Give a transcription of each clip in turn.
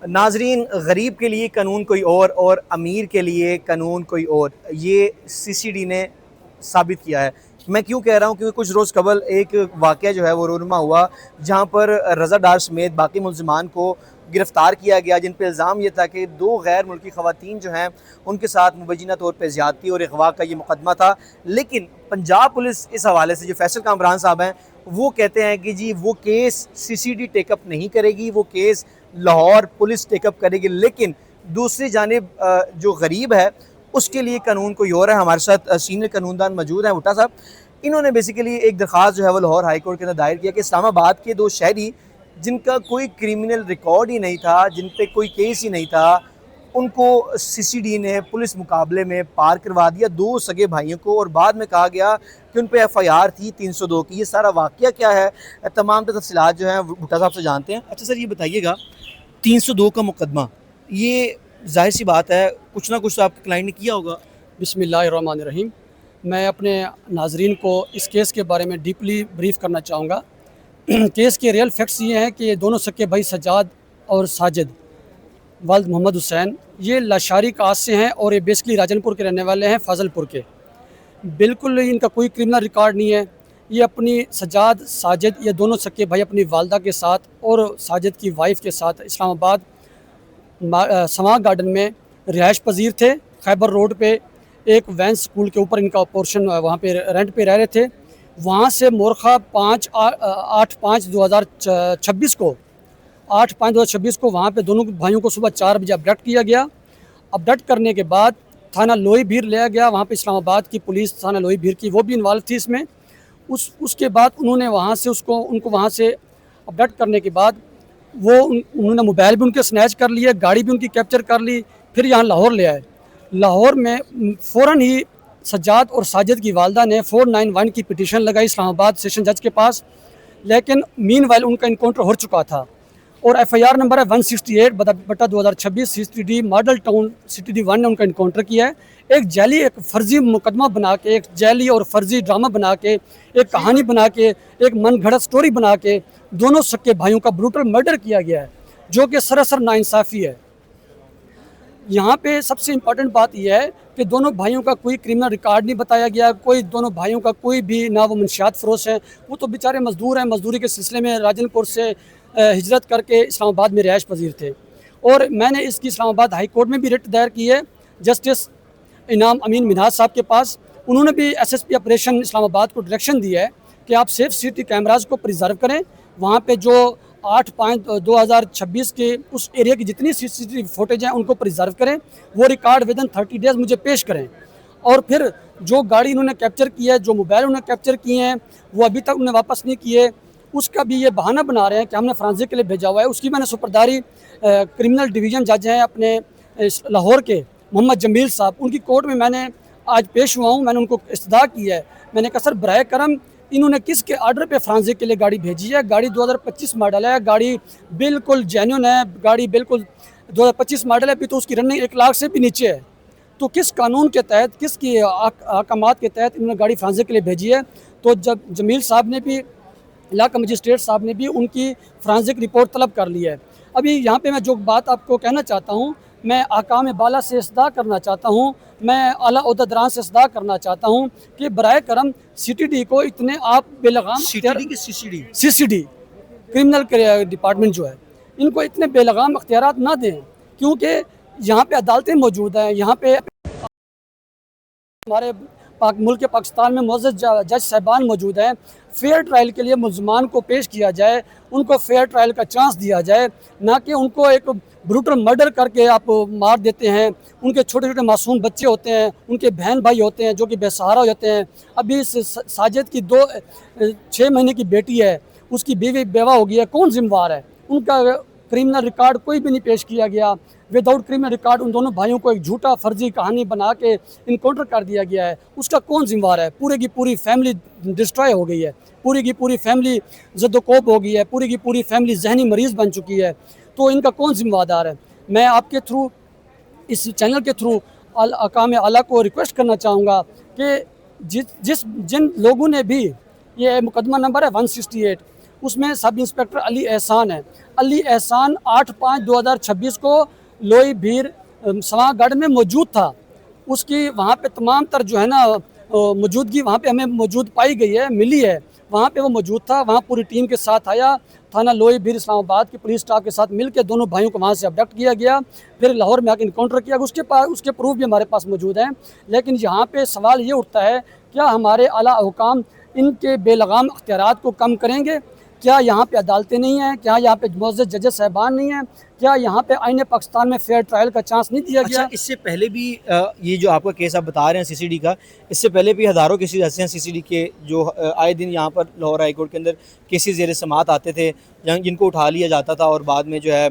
नाजरीन, गरीब के लिए कानून कोई और अमीर के लिए कानून कोई और, ये सीसीडी ने साबित किया है। मैं क्यों कह रहा हूँ, क्योंकि कुछ रोज़ कबल एक वाक़या जो है वो रूनुमा हुआ, जहाँ पर रज़ा डार समेत बाकी मुल्ज़िमान को गिरफ़्तार किया गया, जिन पर इल्ज़ाम ये था कि 2 गैर मुल्की ख़वातीन जो हैं उनके साथ मुबैना तौर पर ज़्यादती और अगवा का ये मुकदमा था। लेकिन पंजाब पुलिस इस हवाले से, जो फैसल कामरान साहब हैं, वो कहते हैं कि जी वो केस सीसीडी टेकअप नहीं करेगी, वो केस लाहौर पुलिस टेकअप करेगी। लेकिन दूसरी जानिब जो गरीब है उसके लिए कानून कोई और है। हमारे साथ सीनियर कानूनदान मौजूद हैं, भुट्टा साहब। इन्होंने बेसिकली एक दरख्वास्त जो है वो लाहौर हाई कोर्ट के अंदर दायर किया कि इस्लामाबाद के 2 शहरी जिनका कोई क्रिमिनल रिकॉर्ड ही नहीं था, जिन पे कोई केस ही नहीं था, उनको सीसीडी ने पुलिस मुकाबले में पार करवा दिया, 2 सगे भाइयों को। और बाद में कहा गया कि उन पर एफआईआर थी 302 की। ये सारा वाक़या क्या है, तमाम तफसीलात जो हैं भुट्टा साहब से जानते हैं। अच्छा सर, ये बताइएगा, 302 का मुकदमा, ये ज़ाहिर सी बात है कुछ ना कुछ तो आपके क्लाइंट ने किया होगा। बिस्मिल्लाहिर्रहमानिर्रहीम। मैं अपने नाजरीन को इस केस के बारे में डीपली ब्रीफ करना चाहूँगा। केस के रियल फैक्ट्स ये हैं कि ये दोनों सके भाई सज्जाद और साजिद वालिद मोहम्मद हुसैन, ये लाशारी कास्ट से हैं और ये बेसिकली राजनपुर के रहने वाले हैं, फाजलपुर के। बिल्कुल इनका कोई क्रिमिनल रिकॉर्ड नहीं है। ये अपनी सज्जाद साजिद, ये दोनों सके भाई अपनी वालदा के साथ और साजिद की वाइफ के साथ इस्लामाबाद समा गार्डन में रिहाइश पजीर थे। खैबर रोड पे एक वैन स्कूल के ऊपर इनका पोर्शन, वहाँ पे रेंट पे रह रहे थे। वहाँ से मोरखा 8/5/2026 को 8/5/2026 को वहाँ पे दोनों भाइयों को सुबह 4 बजे अबडक्ट किया गया। अबडक्ट करने के बाद थाना लोई भीर लिया गया। वहाँ पे इस्लामाबाद की पुलिस, थाना लोई भीर की, वो भी इन्वॉल्व थी इसमें। उसके बाद उन्होंने वहाँ से उनको वहाँ से अबडक्ट करने के बाद उन्होंने मोबाइल भी उनके स्नैच कर लिए, गाड़ी भी उनकी कैप्चर कर ली। फिर यहाँ लाहौर ले आए। लाहौर में फ़ौरन ही सज्जाद और साजिद की वालदा ने 491 की पिटीशन लगाई इस्लामाबाद सेशन जज के पास। लेकिन मीनवाइल उनका इनकाउंटर हो चुका था और एफआईआर नंबर है 168/2026 सीसीडी मॉडल टाउन CTD 1 ने उनका इनकाउंटर किया है। एक जाली, एक फर्जी मुकदमा बना के, एक जाली और फर्जी ड्रामा बना के, एक कहानी बना के, एक मन घड़त स्टोरी बना के दोनों सक्के भाइयों का ब्रूटल मर्डर किया गया है, जो कि सरासर नाइंसाफ़ी है। यहाँ पे सबसे इम्पॉर्टेंट बात यह है कि दोनों भाइयों का कोई क्रिमिनल रिकॉर्ड नहीं बताया गया। कोई दोनों भाइयों का कोई भी, ना वो मंशियात फरोश हैं, वो तो बेचारे मजदूर हैं। मजदूरी के सिलसिले में राजनपुर से हिजरत करके इस्लामाबाद में रिहाइश पजीर थे। और मैंने इसकी इस्लामाबाद हाई कोर्ट में भी रिट दायर की है जस्टिस इनाम अमीन मिन्हाज साहब के पास। उन्होंने भी SSP ऑपरेशन इस्लामाबाद को डायरेक्शन दिया है कि आप सेफ सिटी कैमराज को प्रिजर्व करें। वहाँ पे जो 8/5/2026 के उस एरिया की जितनी CCTV फुटेज हैं उनको प्रिजर्व करें, वो रिकॉर्ड विदिन 30 डेज़ मुझे पेश करें। और फिर जो गाड़ी उन्होंने कैप्चर की है, जो मोबाइल उन्होंने कैप्चर किए हैं, वो अभी तक उन्हें वापस नहीं किए। उसका भी ये बहाना बना रहे हैं कि हमने फ्रांसिक के लिए भेजा हुआ है। उसकी मैंने सुपरदारी क्रिमिनल डिवीज़न जज हैं अपने लाहौर के मोहम्मद जमील साहब, उनकी कोर्ट में मैंने आज पेश हुआ हूँ। मैंने उनको इस्तदा की है। मैंने कहा सर, बराए करम इन्होंने किसके आर्डर पे फ्रांसिक के लिए गाड़ी भेजी है? गाड़ी 2025 मॉडल है, गाड़ी बिल्कुल जेन्युइन है, गाड़ी बिल्कुल 2025 मॉडल है। अभी तो उसकी रनिंग 1 लाख से भी नीचे है। तो किस कानून के तहत, किसकी अहकामात के तहत इन्होंने गाड़ी फ्रांसिक के लिए भेजी है? तो जब जमील साहब ने भी, इलाका मजिस्ट्रेट साहब ने भी उनकी फ्रांसिक रिपोर्ट तलब कर ली है। अभी यहाँ पे मैं जो बात आपको कहना चाहता हूँ, मैं अहकाम बाला से इस्तदा करना चाहता हूँ, मैं आला ओहदेदारान से इस्तदा करना चाहता हूँ कि बराए करम CTD को इतने आप बेलगाम CCD क्रिमिनल डिपार्टमेंट जो है, इनको इतने बेलगाम अख्तियारात ना दें, क्योंकि यहाँ पे अदालतें मौजूद हैं। यहाँ पे हमारे मुल्क के पाकिस्तान में मुअज़्ज़ज़ जज साहबान मौजूद हैं। फेयर ट्रायल के लिए मुल्ज़मान को पेश किया जाए, उनको फेयर ट्रायल का चांस दिया जाए, ना कि उनको एक ब्रूटल मर्डर करके आप मार देते हैं। उनके छोटे छोटे मासूम बच्चे होते हैं, उनके बहन भाई होते हैं जो कि बेसहारा हो जाते हैं। अभी साजिद की 6 महीने की बेटी है, उसकी बीवी बेवा हो गई है, कौन जिम्मेवार है? उनका क्रिमिनल रिकॉर्ड कोई भी नहीं पेश किया गया। विदाउट क्रिमिनल रिकॉर्ड उन दोनों भाइयों को एक झूठा फर्जी कहानी बना के इनकाउंटर कर दिया गया है। उसका कौन जिम्मेवार है? पूरी की पूरी फैमिली डिस्ट्रॉय हो गई है, पूरी की पूरी फैमिली जद्दोकोब हो गई है, पूरी की पूरी फैमिली जहनी मरीज़ बन चुकी है। तो इनका कौन जिम्मेदार है? मैं आपके थ्रू, इस चैनल के थ्रू अहकाम आला को रिक्वेस्ट करना चाहूँगा कि जिन लोगों ने भी, ये मुकदमा नंबर है 168, उसमें सब इंस्पेक्टर अली एहसान है। अली एहसान 8/5/2026 को लोई भीर सवागढ़ में मौजूद था। उसकी वहाँ पे तमाम तर जो है ना मौजूदगी वहाँ पे हमें मौजूद पाई गई है, मिली है। वहाँ पे वो मौजूद था, वहाँ पूरी टीम के साथ आया। थाना लोई भीर इस्लामाबाद की पुलिस स्टाफ के साथ मिलकर दोनों भाइयों को वहाँ से अबडक्ट किया गया, फिर लाहौर में आकर इनकाउंटर किया। उसके प्रूफ भी हमारे पास मौजूद हैं। लेकिन यहाँ पे सवाल ये उठता है, क्या हमारे आला हुकाम इनके बेलगाम अख्तियारात को कम करेंगे? क्या यहाँ पे अदालतें नहीं हैं? क्या यहाँ पे मुअज़्ज़ज़ जजेस साहबान नहीं हैं? क्या यहाँ पे आईने पाकिस्तान में फेयर ट्रायल का चांस नहीं दिया गया? अच्छा, इससे पहले भी ये जो आपका केस आप बता रहे हैं सीसीडी का, इससे पहले भी हज़ारों केसेस ऐसे हैं सीसीडी के जो आए दिन यहाँ पर लाहौर हाई कोर्ट के अंदर केसेस ज़ेर समाअत आते थे, जिनको उठा लिया जाता था और बाद में जो है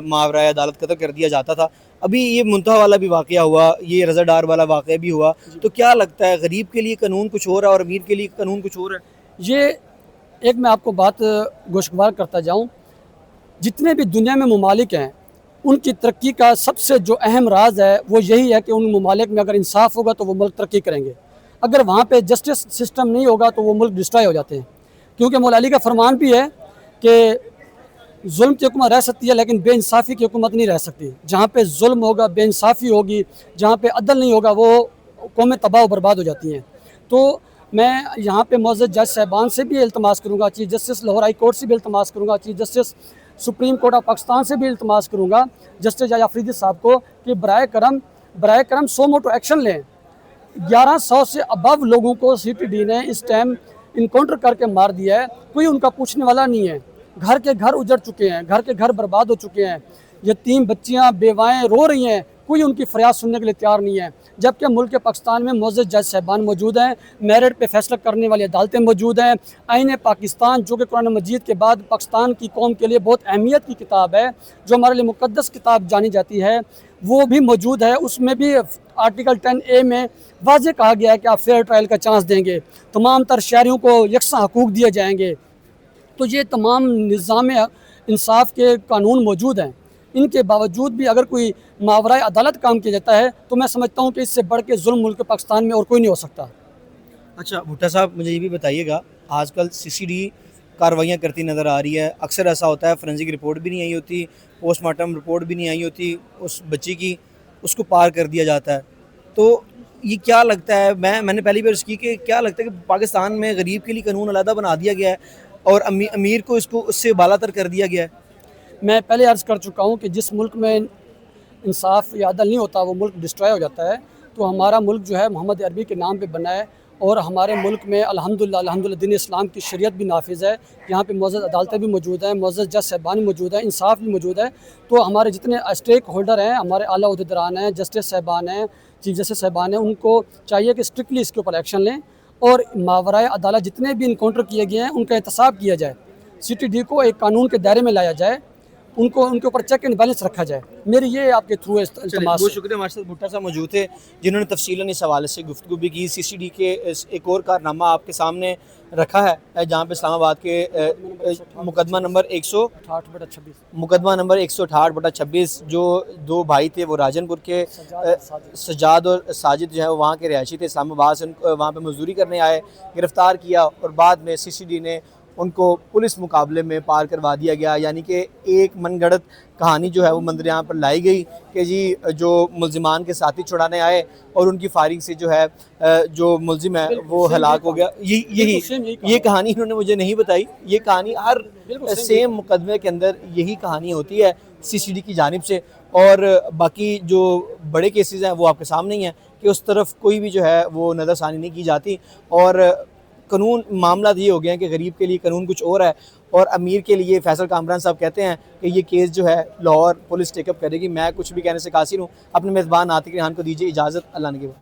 मावराए अदालत कत्ल कर दिया जाता था। अभी ये मुंतहा वाला भी वाक़या हुआ, ये रज़ा डार वाला वाक़या भी हुआ। तो क्या लगता है, गरीब के लिए कानून कुछ और है और अमीर के लिए कानून कुछ और है? ये एक मैं आपको बात गोशगवार करता जाऊँ, जितने भी दुनिया में ममालिक हैं, उनकी तरक्की का सबसे जो अहम राज है वो यही है कि उन ममालिक में अगर इंसाफ होगा तो वो मुल्क तरक्की करेंगे। अगर वहाँ पे जस्टिस सिस्टम नहीं होगा तो वो मुल्क डिस्ट्रॉय हो जाते हैं। क्योंकि मौला अली का फरमान भी है कि जुल्म की हुकूमत रह सकती है लेकिन बेइंसाफ़ी की हुकूमत नहीं रह सकती। जहाँ पे जुल्म होगा, बेइंसाफ़ी होगी, जहाँ पे अदल नहीं होगा, वो कौमें तबाह बर्बाद हो जाती हैं। तो मैं यहाँ पे मुअज़्ज़ज़ जज साहबान से भी इल्तमास करूँगा, chief justice Lahore high court से भी इल्तमास करूँगा, chief justice supreme court of Pakistan से भी इल्तमास करूँगा जस्टिस जज अफरीदी साहब को कि बराए करम सो मोटो एक्शन लें। 1100 से अबव लोगों को सीटीडी ने इस टाइम इनकाउंटर करके मार दिया है, कोई उनका पूछने वाला नहीं है। घर के घर उजड़ चुके हैं, घर के घर बर्बाद हो चुके हैं, यतीम बच्चियां बेवाएँ रो रही हैं, कोई उनकी फरियाद सुनने के लिए तैयार नहीं है। जबकि मुल्क पाकिस्तान में मुअज़्ज़ज़ जज साहबान मौजूद हैं, मेरिट पे फैसला करने वाली अदालतें मौजूद हैं। आईन पाकिस्तान जो कि कुरान मजीद के बाद पाकिस्तान की कौम के लिए बहुत अहमियत की किताब है, जो हमारे लिए मुक़द्दस किताब जानी जाती है, वो भी मौजूद है। उसमें भी आर्टिकल 10A में वाज़ेह कहा गया है कि आप फेयर ट्रायल का चांस देंगे, तमाम तर शहरियों को यकसा हकूक़ दिए जाएंगे। तो ये तमाम निज़ाम इंसाफ के कानून मौजूद हैं। इनके बावजूद भी अगर कोई मावराए अदालत काम किया जाता है तो मैं समझता हूँ कि इससे बढ़ के जुल्म मुल्क पाकिस्तान में और कोई नहीं हो सकता। अच्छा भुट्टा साहब, मुझे ये भी बताइएगा, आजकल सीसीडी कार्रवाइयाँ करती नज़र आ रही है। अक्सर ऐसा होता है फोरेंसिक रिपोर्ट भी नहीं आई होती, पोस्टमार्टम रिपोर्ट भी नहीं आई होती उस बच्ची की, उसको पार कर दिया जाता है। तो ये क्या लगता है, मैंने पहली बार इसकी कि क्या लगता है कि पाकिस्तान में गरीब के लिए कानून अलहदा बना दिया गया है और अमीर को इसको उससे बालातर कर दिया गया है? मैं पहले अर्ज़ कर चुका हूँ कि जिस मुल्क में इंसाफ या अदल नहीं होता वो मुल्क डिस्ट्रॉय हो जाता है। तो हमारा मुल्क जो है मोहम्मद अरबी के नाम पे बना है और हमारे मुल्क में अल्हम्दुलिल्लाह दीन इस्लाम की शरीयत भी नाफिज़ है। यहाँ पे मुअज़्ज़ज़ अदालतें भी मौजूद हैं, मुअज़्ज़ज़ जज साहबान भी मौजूद हैं, इंसाफ भी मौजूद है। तो हमारे जितने स्टेक होल्डर हैं, हमारे आला उहदेदारान हैं, जस्टिस साहबान हैं, चीफ जस्टिस साहबान हैं, उनको चाहिए कि स्ट्रिक्टली इसके ऊपर एक्शन लें और मावराए अदालत जितने भी इनकाउंटर किए गए हैं उनका एहतसाब किया जाए, सीटीडी को एक कानून के दायरे में लाया जाए, उनको उनके ऊपर चेक एंड बैलेंस रखा जाए। मेरी ये आपके थ्रू बहुत शुक्रिया। हमारे साथ भुट्टा साहब मौजूद थे जिन्होंने तफसीलन इस हवाले से गुफ्तगू भी की। सीसीडी के एक और कारनामा आपके सामने रखा है जहाँ पे इस्लामाबाद के मुकदमा नंबर 168/26 जो दो भाई थे वो राजनपुर के सजाद और साजिद जो है वहाँ के रिहायशी थे, इस्लामाबाद से वहाँ पे मजदूरी करने आए, गिरफ़्तार किया और बाद में सीसीडी ने उनको पुलिस मुकाबले में पार करवा दिया गया। यानी कि एक मनगढ़ंत कहानी जो है वो मंदिर यहाँ पर लाई गई कि जी जो मुल्जिमान के साथी छुड़ाने आए और उनकी फायरिंग से जो है जो मुल्जिम है वो हलाक हो गया। ये कहानी इन्होंने मुझे नहीं बताई। ये कहानी हर सेम मुकदमे के अंदर यही कहानी होती है सीसीडी की जानिब से। और बाकी जो बड़े केसेस हैं वो आपके सामने ही हैं कि उस तरफ कोई भी जो है वो नज़रसानी नहीं की जाती। और कानून मामला ये हो गया है कि गरीब के लिए कानून कुछ और है और अमीर के लिए फैसल कामरान साहब कहते हैं कि ये केस जो है लाहौर पुलिस टेकअप करेगी। मैं कुछ भी कहने से कासिर हूँ। अपने मेज़बान आतिक रेहान को दीजिए इजाज़त। अल्लाह ने के बाद।